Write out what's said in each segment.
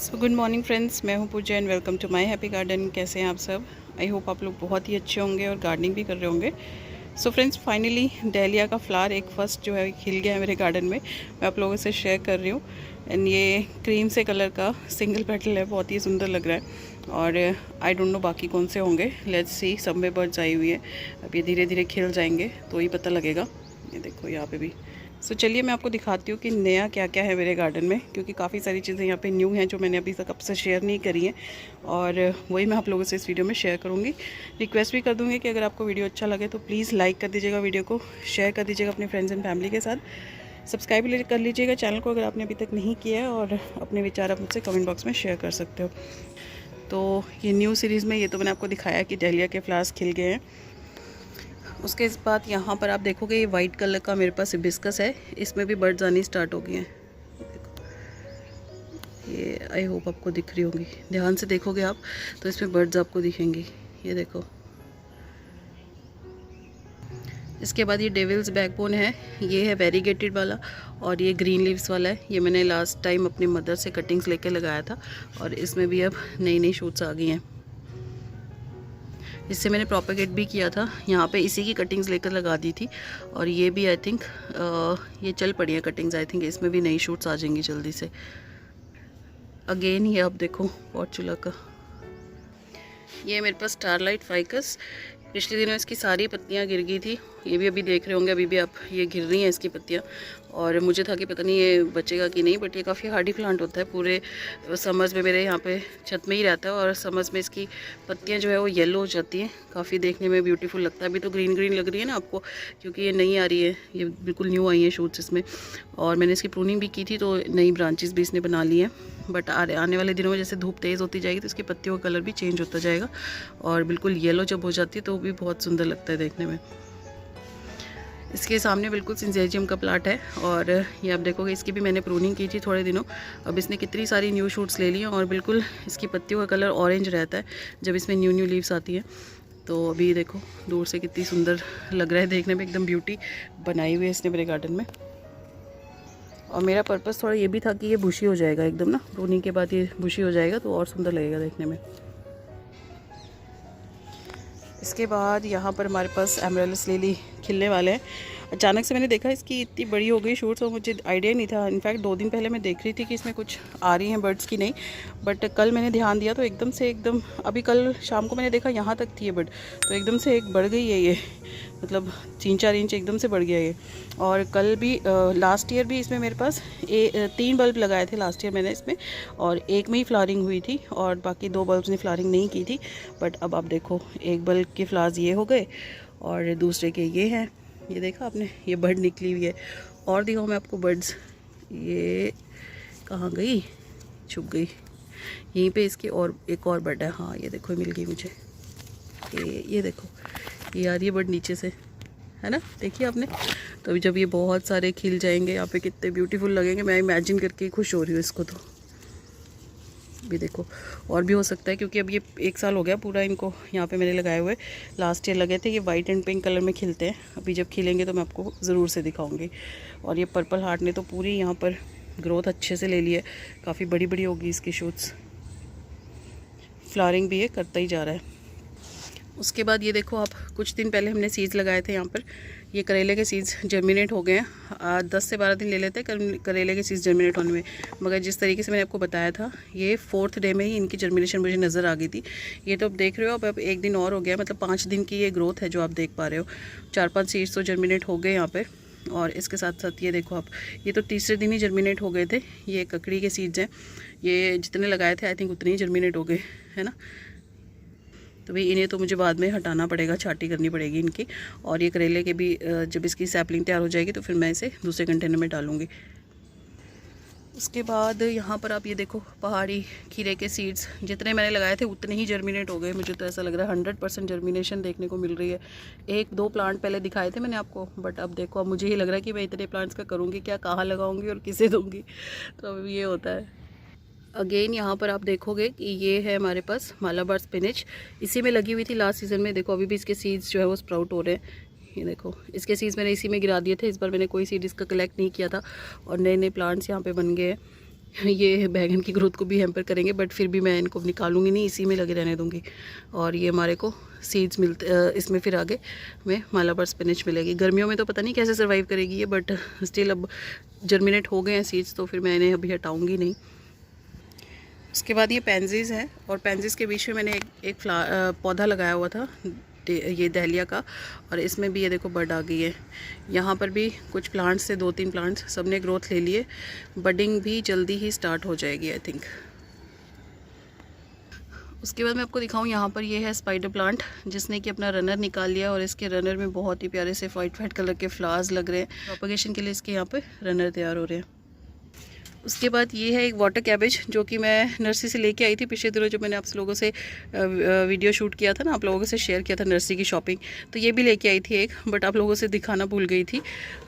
So good morning friends, मैं हूं Pooja and welcome to my happy garden. कैसे हैं आप सब? आई होप आप लोग बहुत ही अच्छे होंगे और गार्डनिंग भी कर रहे होंगे। सो फ्रेंड्स, फाइनली डहलिया का फ्लावर एक फर्स्ट जो है खिल गया है मेरे गार्डन में। मैं आप लोगों से शेयर कर रही हूँ। एंड ये क्रीम से कलर का सिंगल पेटल है, बहुत ही सुंदर लग रहा है। और आई डोंट नो बाकी कौन से होंगे, लेट्स सी। सब में बर्ड्स आई हुई है, अब ये धीरे धीरे खिल जाएंगे तो ही पता लगेगा। ये देखो यहाँ पे भी। सो चलिए मैं आपको दिखाती हूँ कि नया क्या क्या है मेरे गार्डन में, क्योंकि काफ़ी सारी चीज़ें यहाँ पे न्यू हैं जो मैंने अभी तक आपसे शेयर नहीं करी हैं, और वही मैं आप लोगों से इस वीडियो में शेयर करूँगी। रिक्वेस्ट भी कर दूँगी कि अगर आपको वीडियो अच्छा लगे तो प्लीज़ लाइक कर दीजिएगा, वीडियो को शेयर कर दीजिएगा अपने फ्रेंड्स एंड फैमिली के साथ। सब्सक्राइब कर लीजिएगा चैनल को अगर आपने अभी तक नहीं किया है, और अपने विचार आप मुझसे कमेंट बॉक्स में शेयर कर सकते हो। तो ये न्यू सीरीज़ में ये तो मैंने आपको दिखाया कि डहलिया के फ्लावर्स खिल गए हैं। उसके बाद यहाँ पर आप देखोगे ये वाइट कलर का मेरे पास हिबिस्कस है, इसमें भी बर्ड्स आनी स्टार्ट हो गई हैं। ये आई होप आपको दिख रही होंगी, ध्यान से देखोगे आप तो इसमें बर्ड्स आपको दिखेंगी। ये देखो। इसके बाद ये डेविल्स बैकबोन है, ये है वेरीगेटेड वाला, और ये ग्रीन लीव्स वाला है। ये मैंने लास्ट टाइम अपनी मदर से कटिंग्स लेके लगाया था, और इसमें भी अब नई नई शूट्स आ गई हैं। इससे मैंने प्रोपेगेट भी किया था, यहाँ पे इसी की कटिंग्स लेकर लगा दी थी। और ये भी आई थिंक ये चल पड़ी है कटिंग्स, आई थिंक इसमें भी नई शूट्स आ जाएंगी जल्दी से। अगेन ये आप देखो पॉर्चुला का, ये मेरे पास स्टारलाइट फाइकस। पिछले दिनों इसकी सारी पत्तियां गिर गई थी, ये भी अभी देख रहे होंगे, अभी भी आप ये गिर रही हैं इसकी पत्तियां। और मुझे था कि पता नहीं ये बचेगा कि नहीं, बट ये काफ़ी हार्डी प्लांट होता है। पूरे समर्स में मेरे यहाँ पे छत में ही रहता है, और समर्स में इसकी पत्तियां जो है वो येलो हो जाती हैं, काफ़ी देखने में ब्यूटीफुल लगता है। अभी तो ग्रीन ग्रीन लग रही है ना आपको, क्योंकि ये नई आ रही है, ये बिल्कुल न्यू आई है शूट्स इसमें। और मैंने इसकी प्रूनिंग भी की थी, तो नई ब्रांचेस भी इसने बना ली हैं। बट आने वाले दिनों में जैसे धूप तेज़ होती जाएगी तो इसकी पत्तियों का कलर भी चेंज होता जाएगा, और बिल्कुल येलो जब हो जाती है तो वो भी बहुत सुंदर लगता है देखने में। इसके सामने बिल्कुल सिंजेजियम का प्लाट है, और ये आप देखोगे इसकी भी मैंने प्रूनिंग की थी थोड़े दिनों। अब इसने कितनी सारी न्यू शूट्स ले ली हैं, और बिल्कुल इसकी पत्तियों का कलर ऑरेंज रहता है जब इसमें न्यू न्यू लीव्स आती हैं। तो अभी देखो दूर से कितनी सुंदर लग रहा है देखने में, एकदम ब्यूटी बनाई हुई है इसने मेरे गार्डन में। और मेरा पर्पस थोड़ा ये भी था कि ये बुशी हो जाएगा एकदम ना, प्रूनिंग के बाद ये बुशी हो जाएगा तो और सुंदर लगेगा देखने में। इसके बाद यहाँ पर हमारे पास एमराल्ड लिली खिलने वाले हैं। अचानक से मैंने देखा इसकी इतनी बड़ी हो गई शूट्स, और मुझे आइडिया नहीं था। इनफैक्ट 2 दिन पहले मैं देख रही थी कि इसमें कुछ आ रही हैं बर्ड्स की, नहीं, बट कल मैंने ध्यान दिया तो एकदम अभी कल शाम को मैंने देखा यहाँ तक थी ये बर्ड, तो एकदम से एक बढ़ गई है ये, मतलब 3-4 इंच एकदम से बढ़ गया ये। और कल भी लास्ट ईयर भी इसमें मेरे पास 3 बल्ब लगाए थे लास्ट ईयर मैंने इसमें, और एक में ही फ्लावरिंग हुई थी, और बाकी 2 बल्ब्स ने फ्लावरिंग नहीं की थी। बट अब आप देखो एक बल्ब के फ्लावर्स ये हो गए, और दूसरे के ये हैं। ये देखा आपने, ये बर्ड निकली हुई है। और दिखाऊँ मैं आपको बर्ड्स, ये कहाँ गई, छुप गई यहीं पे इसकी। और एक और बर्ड है, हाँ ये देखो मिल गई मुझे। ये देखो ये आ रही है बर्ड नीचे से, है ना, देखिए आपने। तो अभी जब ये बहुत सारे खिल जाएंगे यहाँ पे कितने ब्यूटीफुल लगेंगे, मैं इमेजिन करके खुश हो रही हूँ इसको। तो भी देखो और भी हो सकता है, क्योंकि अब ये 1 साल हो गया पूरा इनको यहाँ पे मैंने लगाए हुए। लास्ट ईयर लगे थे, ये वाइट एंड पिंक कलर में खिलते हैं। अभी जब खिलेंगे तो मैं आपको ज़रूर से दिखाऊंगी। और ये पर्पल हार्ट ने तो पूरी यहाँ पर ग्रोथ अच्छे से ले ली है, काफ़ी बड़ी बड़ी होगी इसकी शूट्स। फ्लावरिंग भी ये करता ही जा रहा है। उसके बाद ये देखो आप, कुछ दिन पहले हमने सीड्स लगाए थे यहाँ पर, ये करेले के सीड्स जर्मिनेट हो गए हैं। 10 से 12 दिन ले लेते हैं करेले के सीड्स जर्मिनेट होने में, मगर जिस तरीके से मैंने आपको बताया था, ये 4th डे में ही इनकी जर्मिनेशन मुझे नज़र आ गई थी। ये तो आप देख रहे हो, अब 1 दिन और हो गया, मतलब 5 दिन की ये ग्रोथ है जो आप देख पा रहे हो। 4-5 सीड्स तो जर्मिनेट हो गए यहाँ पर। और इसके साथ साथ ये देखो आप, ये तो तीसरे दिन ही जर्मिनेट हो गए थे। ये ककड़ी के सीड्स हैं, ये जितने लगाए थे आई थिंक उतने ही जर्मिनेट हो गए, है ना। तो भाई इन्हें तो मुझे बाद में हटाना पड़ेगा, छाटी करनी पड़ेगी इनकी। और ये करेले के भी जब इसकी सैपलिंग तैयार हो जाएगी तो फिर मैं इसे दूसरे कंटेनर में डालूँगी। उसके बाद यहाँ पर आप ये देखो, पहाड़ी खीरे के सीड्स जितने मैंने लगाए थे उतने ही जर्मिनेट हो गए। मुझे तो ऐसा लग रहा है 100% जर्मिनेशन देखने को मिल रही है। 1-2 प्लांट पहले दिखाए थे मैंने आपको, बट अब देखो अब मुझे ही लग रहा है कि मैं इतने प्लांट्स का करूँगी क्या, कहाँ लगाऊँगी और किसे दूँगी। तो अब ये होता है। अगेन यहाँ पर आप देखोगे कि ये है हमारे पास मालाबार स्पिनच, इसी में लगी हुई थी लास्ट सीज़न में। देखो अभी भी इसके सीड्स जो है वो स्प्राउट हो रहे हैं। ये देखो इसके सीड्स मैंने इसी में गिरा दिए थे, इस बार मैंने कोई सीड इसका कलेक्ट नहीं किया था, और नए नए प्लांट्स यहाँ पे बन गए हैं। ये बैगन की ग्रोथ को भी हैम्पर करेंगे, बट फिर भी मैं इनको निकालूंगी नहीं, इसी में लगे रहने दूंगी। और ये हमारे को सीड्स मिलते, इसमें फिर आगे हमें मालाबार स्पिनच मिलेगी। गर्मियों में तो पता नहीं कैसे सर्वाइव करेगी ये, बट स्टिल अब जर्मिनेट हो गए हैं सीड्स, तो फिर मैं इन्हें अभी हटाऊँगी नहीं। उसके बाद ये पेंजीज़ है, और पेंजीज़ के बीच में मैंने एक पौधा लगाया हुआ था, ये दहलिया का, और इसमें भी ये देखो बड आ गई है। यहाँ पर भी कुछ प्लांट्स से 2-3 प्लांट्स सब ने ग्रोथ ले लिए, बडिंग भी जल्दी ही स्टार्ट हो जाएगी आई थिंक। उसके बाद मैं आपको दिखाऊं, यहाँ पर ये है स्पाइडर प्लांट, जिसने कि अपना रनर निकाल लिया, और इसके रनर में बहुत ही प्यारे से वाइट कलर के फ्लावर्स लग रहे हैं। प्रोपगेशन के लिए इसके यहाँ पे रनर तैयार हो रहे हैं। उसके बाद ये है एक वाटर कैबेज, जो कि मैं नर्सरी से लेके आई थी पिछले दिनों, जो मैंने आप लोगों से वीडियो शूट किया था ना, आप लोगों से शेयर किया था नर्सरी की शॉपिंग, तो ये भी लेके आई थी एक, बट आप लोगों से दिखाना भूल गई थी।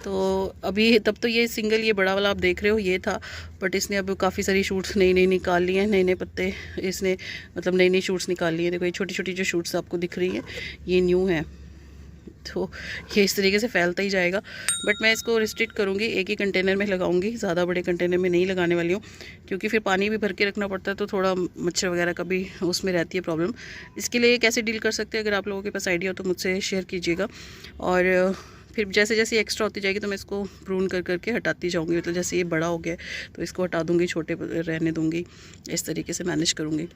तो अभी तब तो ये सिंगल, ये बड़ा वाला आप देख रहे हो ये था, बट इसने अब काफ़ी सारी शूट्स नई निकाल ली हैं, नए पत्ते इसने मतलब नई शूट्स निकाल ली हैं। देखो ये छोटी छोटी जो शूट्स आपको दिख रही हैं ये न्यू है, तो ये इस तरीके से फैलता ही जाएगा। बट मैं इसको रिस्ट्रिक्ट करूँगी, एक ही कंटेनर में लगाऊंगी, ज़्यादा बड़े कंटेनर में नहीं लगाने वाली हूँ, क्योंकि फिर पानी भी भर के रखना पड़ता है, तो थोड़ा मच्छर वगैरह का भी उसमें रहती है प्रॉब्लम। इसके लिए कैसे डील कर सकते हैं, अगर आप लोगों के पास आइडिया हो तो मुझसे शेयर कीजिएगा। और फिर जैसे जैसे एक्स्ट्रा होती जाएगी तो मैं इसको प्रून करके हटाती जाऊँगी, मतलब जैसे ये बड़ा हो गया तो इसको हटा दूँगी, छोटे रहने दूँगी, इस तरीके से मैनेज करूँगी।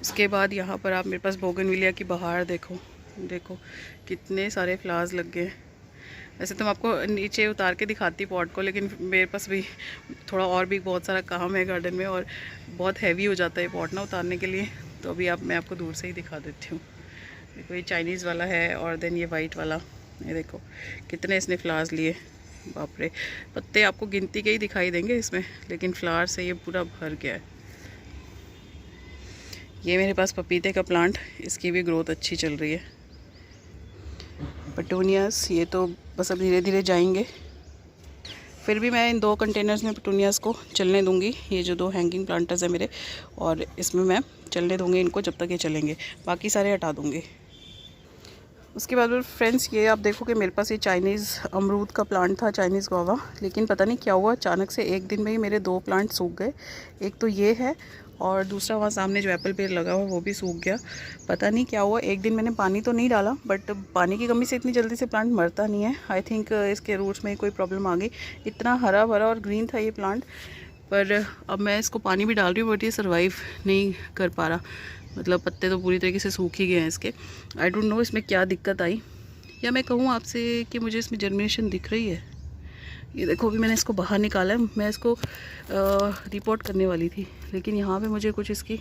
उसके बाद यहाँ पर आप मेरे पास बोगनविलिया की बहार देखो कितने सारे फ्लावर्स लग गए। वैसे तो मैं आपको नीचे उतार के दिखाती पॉट को, लेकिन मेरे पास भी थोड़ा और भी बहुत सारा काम है गार्डन में, और बहुत हैवी हो जाता है पॉट ना उतारने के लिए, तो अभी मैं आपको दूर से ही दिखा देती हूँ। देखो ये चाइनीज़ वाला है, और देन ये वाइट वाला, ये देखो कितने इसने फ्लावर्स लिए, बाप रे। पत्ते आपको गिनती के ही दिखाई देंगे इसमें, लेकिन फ्लावर से ये पूरा भर गया है। ये मेरे पास पपीते का प्लांट, इसकी भी ग्रोथ अच्छी चल रही है। पेटूनियास ये तो बस अब धीरे धीरे जाएंगे, फिर भी मैं इन 2 कंटेनर्स में पेटूनियास को चलने दूंगी। ये जो 2 हैंगिंग प्लांटर्स है मेरे, और इसमें मैं चलने दूंगी इनको जब तक ये चलेंगे, बाकी सारे हटा दूंगी। उसके बाद फ्रेंड्स ये आप देखो कि मेरे पास ये चाइनीज़ अमरूद का प्लांट था, चाइनीज़ गुआवा, लेकिन पता नहीं क्या हुआ, अचानक से एक दिन में ही मेरे 2 प्लांट सूख गए। एक तो ये है, और दूसरा वहाँ सामने जो एप्पल पेड़ लगा हुआ वो भी सूख गया। पता नहीं क्या हुआ, एक दिन मैंने पानी तो नहीं डाला, बट पानी की कमी से इतनी जल्दी से प्लांट मरता नहीं है। आई थिंक इसके रूट्स में कोई प्रॉब्लम आ गई। इतना हरा भरा और ग्रीन था ये प्लांट, पर अब मैं इसको पानी भी डाल रही हूँ, बट ये सर्वाइव नहीं कर पा रहा, मतलब पत्ते तो पूरी तरीके से सूख ही गए हैं इसके। आई डोंट नो इसमें क्या दिक्कत आई, या मैं कहूँ आपसे कि मुझे इसमें जर्मिनेशन दिख रही है। ये देखो अभी मैंने इसको बाहर निकाला है, मैं इसको रिपोर्ट करने वाली थी, लेकिन यहाँ पे मुझे कुछ इसकी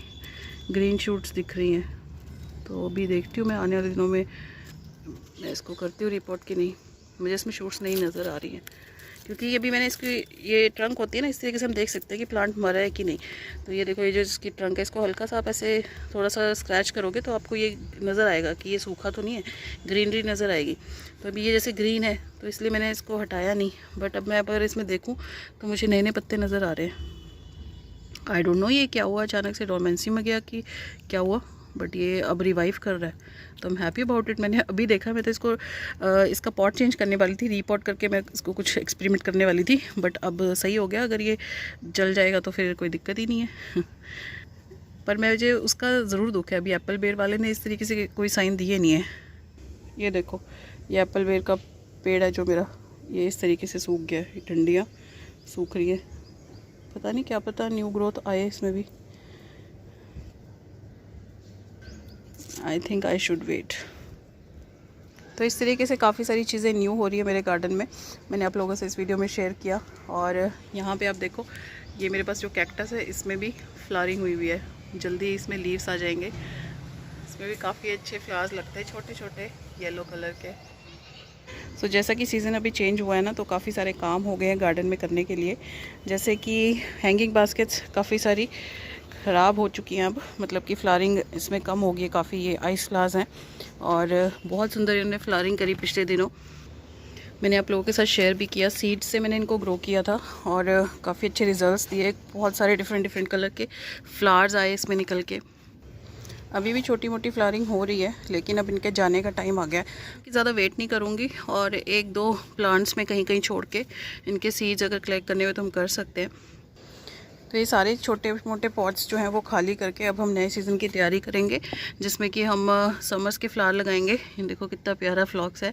ग्रीन शूट्स दिख रही हैं, तो अभी देखती हूँ मैं आने वाले दिनों में मैं इसको करती हूँ रिपोर्ट कि नहीं। मुझे इसमें शूट्स नहीं नज़र आ रही हैं, क्योंकि ये भी मैंने इसकी ये ट्रंक होती है ना, इस तरीके से हम देख सकते हैं कि प्लांट मरा है कि नहीं। तो ये देखो ये जो इसकी ट्रंक है, इसको हल्का सा आप ऐसे थोड़ा सा स्क्रैच करोगे तो आपको ये नज़र आएगा कि ये सूखा तो नहीं है, ग्रीनरी नज़र आएगी। तो अभी ये जैसे ग्रीन है तो इसलिए मैंने इसको हटाया नहीं, बट अब मैं अगर इसमें देखूँ तो मुझे नए पत्ते नज़र आ रहे हैं। आई डोंट नो ये क्या हुआ, अचानक से डोरमेंसी में गया कि क्या हुआ, बट ये अब रिवाइव कर रहा है, तो I am happy about it. मैंने अभी देखा, मैं तो इसको इसका पॉट चेंज करने वाली थी, रीपॉट करके मैं इसको कुछ एक्सपेरिमेंट करने वाली थी, बट अब सही हो गया। अगर ये जल जाएगा तो फिर कोई दिक्कत ही नहीं है पर मुझे उसका ज़रूर दुख है, अभी एप्पल बेर वाले ने इस तरीके से कोई साइन दिए नहीं है। ये देखो ये एप्पल बेर का पेड़ है जो मेरा, ये इस तरीके से सूख गया है, डंडियाँ सूख रही है, पता नहीं क्या पता न्यू ग्रोथ आए इसमें भी। I think I should wait. तो इस तरीके से काफ़ी सारी चीज़ें न्यू हो रही है मेरे गार्डन में, मैंने आप लोगों से इस वीडियो में शेयर किया। और यहाँ पे आप देखो ये मेरे पास जो कैक्टस है इसमें भी फ्लावरिंग हुई है, जल्दी इसमें लीव्स आ जाएंगे। इसमें भी काफ़ी अच्छे फ्लावर्स लगते हैं, छोटे छोटे येलो कलर के। तो जैसा कि सीज़न अभी चेंज हुआ है ना, तो काफ़ी सारे काम हो गए हैं गार्डन में करने के लिए, जैसे कि हैंगिंग बास्केट्स काफ़ी सारी ख़राब हो चुकी हैं अब, मतलब कि फ्लावरिंग इसमें कम हो गई है काफ़ी। ये आइस फ्लावर्स हैं और बहुत सुंदर इन्होंने फ्लावरिंग करी पिछले दिनों, मैंने आप लोगों के साथ शेयर भी किया। सीड्स से मैंने इनको ग्रो किया था और काफ़ी अच्छे रिजल्ट्स दिए, बहुत सारे डिफरेंट कलर के फ्लावर्स आए इसमें निकल के। अभी भी छोटी मोटी फ्लावरिंग हो रही है, लेकिन अब इनके जाने का टाइम आ गया है कि ज़्यादा वेट नहीं करूँगी, और 1-2 प्लांट्स में कहीं छोड़ के इनके सीड्स अगर कलेक्ट करने हुए तो हम कर सकते हैं। तो ये सारे छोटे मोटे पॉट्स जो हैं वो खाली करके अब हम नए सीज़न की तैयारी करेंगे, जिसमें कि हम समर्स के फ्लावर लगाएंगे। देखो कितना प्यारा फ्लॉक्स है।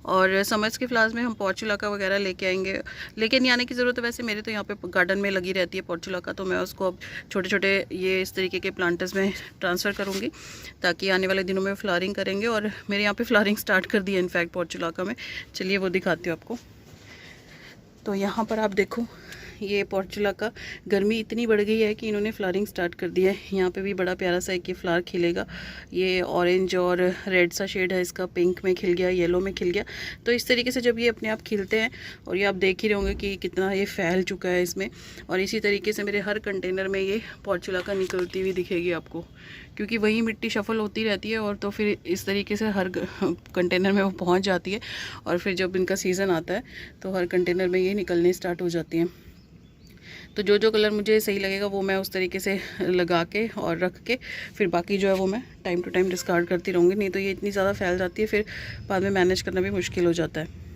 और समर्स के फ्लावर्स में हम पोर्चुलाका वगैरह लेके आएंगे। लेके नहीं आने की ज़रूरत है, वैसे मेरे तो यहाँ पे गार्डन में लगी रहती है पोर्चुलाका, तो मैं उसको अब छोटे छोटे ये इस तरीके के प्लांटर्स में ट्रांसफ़र करूँगी ताकि आने वाले दिनों में फ्लावरिंग करेंगे। और मेरे यहाँ पर फ्लावरिंग स्टार्ट कर दी है इनफैक्ट पोर्चुलाका में। चलिए वो दिखाती हूँ आपको। तो यहाँ पर आप देखो ये पोर्चुलाका, गर्मी इतनी बढ़ गई है कि इन्होंने फ्लावरिंग स्टार्ट कर दिया है। यहाँ पे भी बड़ा प्यारा सा एक ये फ्लावर खिलेगा। ये ऑरेंज और रेड सा शेड है इसका, पिंक में खिल गया, येलो में खिल गया। तो इस तरीके से जब ये अपने आप खिलते हैं, और ये आप देख ही रहे होंगे कि कितना ये फैल चुका है इसमें। और इसी तरीके से मेरे हर कंटेनर में ये पोर्चुलाका निकलती हुई दिखेगी आपको, क्योंकि वही मिट्टी शफल होती रहती है और तो फिर इस तरीके से हर कंटेनर में वो पहुँच जाती है। और फिर जब इनका सीज़न आता है तो हर कंटेनर में ये निकलने स्टार्ट हो जाती हैं। तो जो जो कलर मुझे सही लगेगा वो मैं उस तरीके से लगा के और रख के फिर बाकी जो है वो मैं टाइम टू टाइम डिस्कार्ड करती रहूँगी। नहीं तो ये इतनी ज़्यादा फैल जाती है, फिर बाद में मैनेज करना भी मुश्किल हो जाता है।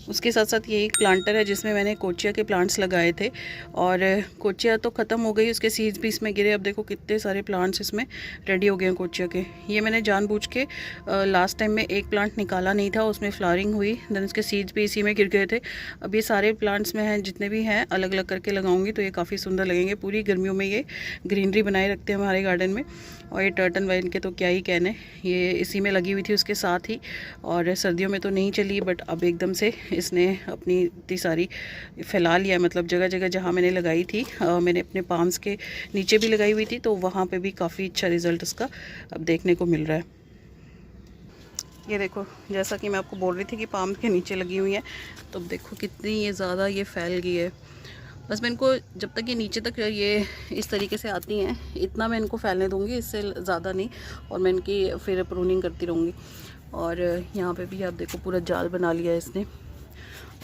उसके साथ साथ ये एक प्लांटर है जिसमें मैंने कोचिया के प्लांट्स लगाए थे, और कोचिया तो ख़त्म हो गई, उसके सीड्स भी इसमें गिरे। अब देखो कितने सारे प्लांट्स इसमें रेडी हो गए हैं कोचिया के। ये मैंने जानबूझ के लास्ट टाइम में एक प्लांट निकाला नहीं था, उसमें फ्लावरिंग हुई, देन उसके सीड्स भी इसी में गिर गए थे। अब ये सारे प्लांट्स में हैं, जितने भी हैं अलग अलग करके लगाऊंगी तो ये काफ़ी सुंदर लगेंगे। पूरी गर्मियों में ये ग्रीनरी बनाए रखते हैं हमारे गार्डन में। और ये टर्टन वाइन के तो क्या ही कहने, ये इसी में लगी हुई थी उसके साथ ही, और सर्दियों में तो नहीं चली, बट अब एकदम से इसने अपनी इतनी सारी फैला लिया। मतलब जगह जगह जहाँ मैंने लगाई थी, मैंने अपने पाम्स के नीचे भी लगाई हुई थी, तो वहाँ पे भी काफ़ी अच्छा रिज़ल्ट उसका अब देखने को मिल रहा है। ये देखो, जैसा कि मैं आपको बोल रही थी कि पाम के नीचे लगी हुई है, तो अब देखो कितनी ये ज़्यादा ये फैल गई है। बस मैं इनको जब तक ये नीचे तक ये इस तरीके से आती हैं, इतना मैं इनको फैलने दूँगी, इससे ज़्यादा नहीं। और मैं इनकी फिर प्रूनिंग करती रहूँगी। और यहाँ पे भी आप देखो पूरा जाल बना लिया है इसने।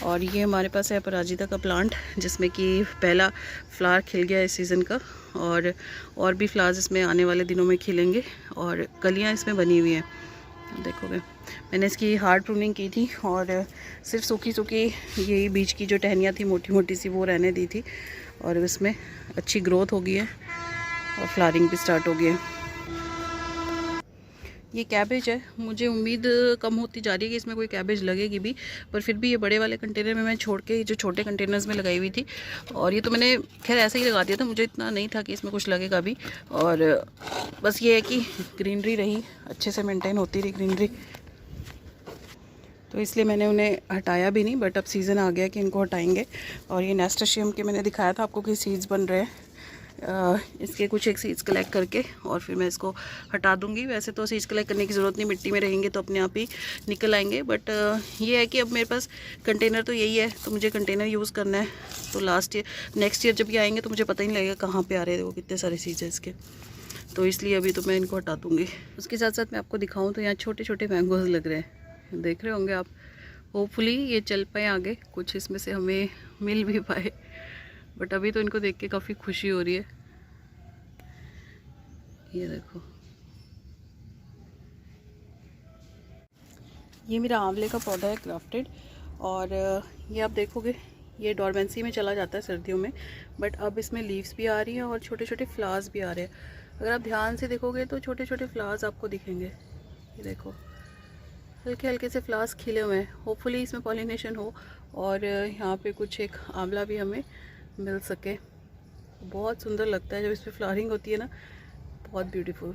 और ये हमारे पास है अपराजिता का प्लांट, जिसमें कि पहला फ्लावर खिल गया इस सीज़न का, और भी फ्लावर्स इसमें आने वाले दिनों में खिलेंगे, और कलियाँ इसमें बनी हुई हैं। देखोगे मैंने इसकी हार्ड प्रूनिंग की थी, और सिर्फ सूखी सूखी यही बीच की जो टहनियाँ थी मोटी मोटी सी वो रहने दी थी, और इसमें अच्छी ग्रोथ हो गई है और फ्लावरिंग भी स्टार्ट हो गई है। ये कैबेज है, मुझे उम्मीद कम होती जा रही है कि इसमें कोई कैबेज लगेगी भी, पर फिर भी ये बड़े वाले कंटेनर में मैं छोड़ के जो छोटे कंटेनर्स में लगाई हुई थी। और ये तो मैंने खैर ऐसे ही लगा दिया था, मुझे इतना नहीं था कि इसमें कुछ लगेगा भी। और बस ये है कि ग्रीनरी रही, अच्छे से मेंटेन होती रही ग्रीनरी, तो इसलिए मैंने उन्हें हटाया भी नहीं। बट अब सीज़न आ गया कि इनको हटाएंगे। और ये नेस्टशियम के मैंने दिखाया था आपको कि सीड्स बन रहे हैं, इसके कुछ एक सीड्स कलेक्ट करके और फिर मैं इसको हटा दूंगी। वैसे तो सीड्स कलेक्ट करने की ज़रूरत नहीं, मिट्टी में रहेंगे तो अपने आप ही निकल आएंगे। बट ये है कि अब मेरे पास कंटेनर तो यही है, तो मुझे कंटेनर यूज़ करना है। तो नेक्स्ट ईयर जब ये आएंगे तो मुझे पता ही नहीं लगेगा कहाँ पे आ रहे थे वो, कितने सारे सीड्स हैं इसके। तो इसलिए अभी तो मैं इनको हटा दूँगी। उसके साथ साथ मैं आपको दिखाऊँ तो यहाँ छोटे छोटे मैंगोज़ लग रहे हैं, देख रहे होंगे आप। होपफुली ये चल पाए आगे, कुछ इसमें से हमें मिल भी पाए। बट अभी तो इनको देख के काफ़ी खुशी हो रही है। ये देखो, ये मेरा आंवले का पौधा है क्राफ्टेड, और ये आप देखोगे ये डॉर्मेंसी में चला जाता है सर्दियों में, बट अब इसमें लीव्स भी आ रही हैं और छोटे छोटे फ्लावर्स भी आ रहे हैं। अगर आप ध्यान से देखोगे तो छोटे छोटे फ्लावर्स आपको दिखेंगे। ये देखो, हल्के हल्के से फ्लावर्स खिले हुए हैं। होपफुली इसमें पॉलिनेशन हो और यहाँ पे कुछ एक आंवला भी हमें मिल सके। बहुत सुंदर लगता है जब इस पर फ्लावरिंग होती है ना, बहुत ब्यूटीफुल।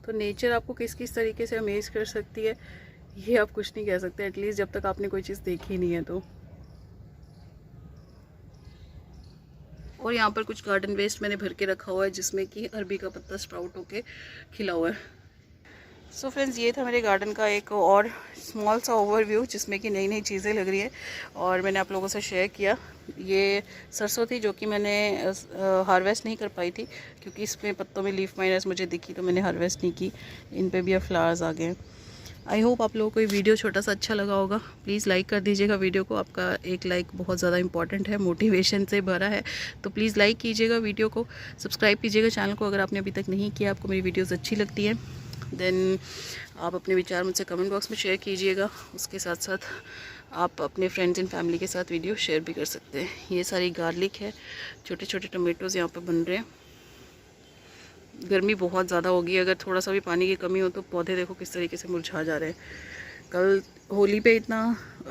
तो नेचर आपको किस किस तरीके से अमेज कर सकती है ये आप कुछ नहीं कह सकते, एटलीस्ट जब तक आपने कोई चीज़ देखी नहीं है तो। और यहाँ पर कुछ गार्डन वेस्ट मैंने भर के रखा हुआ है, जिसमें कि अरबी का पत्ता स्प्राउट होके खिला हुआ है। सो फ्रेंड्स, ये था मेरे गार्डन का एक और स्मॉल सा ओवरव्यू, जिसमें कि नई नई चीज़ें लग रही है और मैंने आप लोगों से शेयर किया। ये सरसों थी जो कि मैंने हार्वेस्ट नहीं कर पाई थी, क्योंकि इसमें पत्तों में लीफ माइनस मुझे दिखी तो मैंने हार्वेस्ट नहीं की। इन पे भी अब फ्लावर्स आ गए। आई होप आप लोगों को ये वीडियो छोटा सा अच्छा लगा होगा। प्लीज़ लाइक कर दीजिएगा वीडियो को, आपका एक लाइक बहुत ज़्यादा इंपॉर्टेंट है, मोटिवेशन से भरा है। तो प्लीज़ लाइक कीजिएगा वीडियो को, सब्सक्राइब कीजिएगा चैनल को अगर आपने अभी तक नहीं किया, आपको मेरी वीडियोज़ अच्छी लगती हैं। देन आप अपने विचार मुझसे कमेंट बॉक्स में शेयर कीजिएगा। उसके साथ साथ आप अपने फ्रेंड्स एंड फैमिली के साथ वीडियो शेयर भी कर सकते हैं। ये सारी गार्लिक है, छोटे छोटे टमाटोज़ यहाँ पे बन रहे हैं। गर्मी बहुत ज़्यादा होगी, अगर थोड़ा सा भी पानी की कमी हो तो पौधे देखो किस तरीके से मुरझा जा रहे हैं। कल होली पे इतना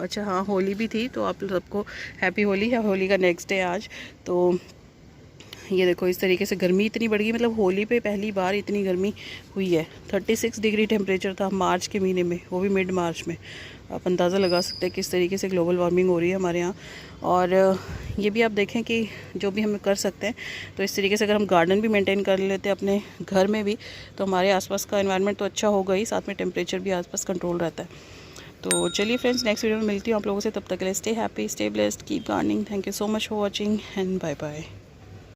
अच्छा, हाँ होली भी थी, तो आप सबको हैप्पी होली है। होली का नेक्स्ट डे आज। तो ये देखो इस तरीके से गर्मी इतनी बढ़ गई, मतलब होली पे पहली बार इतनी गर्मी हुई है। 36 डिग्री टेम्परेचर था मार्च के महीने में, वो भी मिड मार्च में। आप अंदाज़ा लगा सकते हैं किस तरीके से ग्लोबल वार्मिंग हो रही है हमारे यहाँ। और ये भी आप देखें कि जो भी हम कर सकते हैं, तो इस तरीके से अगर हम गार्डन भी मेंटेन कर लेते हैं अपने घर में भी, तो हमारे आसपास का एनवायरनमेंट तो अच्छा होगा ही, साथ में टेम्परेचर भी आसपास कंट्रोल रहता है। तो चलिए फ्रेंड्स, नेक्स्ट वीडियो में मिलती हूँ आप लोगों से। तब तक के लिए stay happy, stay blessed, keep gardening. Thank you so much for watching and bye bye.